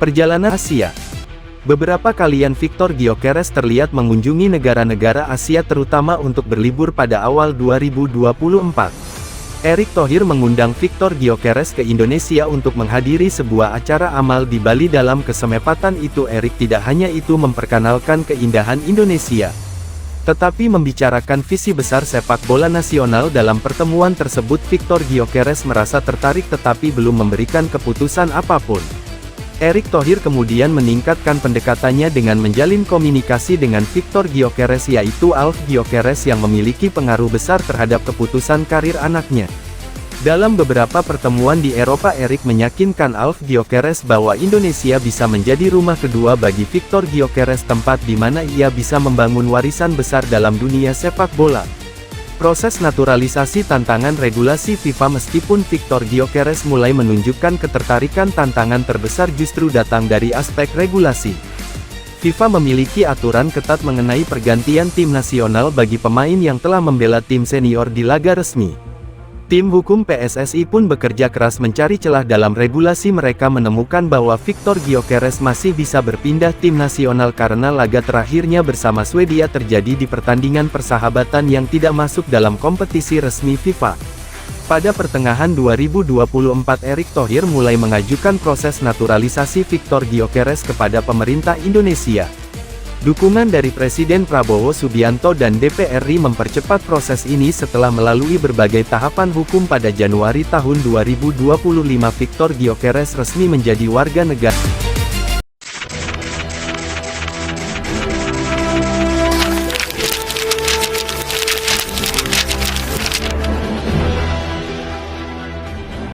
Perjalanan Asia. Beberapa kalian Victor Gyökeres terlihat mengunjungi negara-negara Asia terutama untuk berlibur pada awal 2024. Erick Thohir mengundang Victor Gyökeres ke Indonesia untuk menghadiri sebuah acara amal di Bali. Dalam kesempatan itu Erick tidak hanya itu memperkenalkan keindahan Indonesia, tetapi membicarakan visi besar sepak bola nasional. Dalam pertemuan tersebut Victor Gyökeres merasa tertarik tetapi belum memberikan keputusan apapun. Erick Thohir kemudian meningkatkan pendekatannya dengan menjalin komunikasi dengan Victor Gyökeres yaitu Alf Gyökeres yang memiliki pengaruh besar terhadap keputusan karir anaknya. Dalam beberapa pertemuan di Eropa Erick meyakinkan Alf Gyökeres bahwa Indonesia bisa menjadi rumah kedua bagi Victor Gyökeres, tempat di mana ia bisa membangun warisan besar dalam dunia sepak bola. Proses naturalisasi tantangan regulasi FIFA. Meskipun Victor Gyökeres mulai menunjukkan ketertarikan, tantangan terbesar justru datang dari aspek regulasi. FIFA memiliki aturan ketat mengenai pergantian tim nasional bagi pemain yang telah membela tim senior di laga resmi. Tim hukum PSSI pun bekerja keras mencari celah dalam regulasi. Mereka menemukan bahwa Victor Gyökeres masih bisa berpindah tim nasional karena laga terakhirnya bersama Swedia terjadi di pertandingan persahabatan yang tidak masuk dalam kompetisi resmi FIFA. Pada pertengahan 2024 Erick Thohir mulai mengajukan proses naturalisasi Victor Gyökeres kepada pemerintah Indonesia. Dukungan dari Presiden Prabowo Subianto dan DPR RI mempercepat proses ini setelah melalui berbagai tahapan hukum. Pada Januari tahun 2025 Victor Gyökeres resmi menjadi warga negara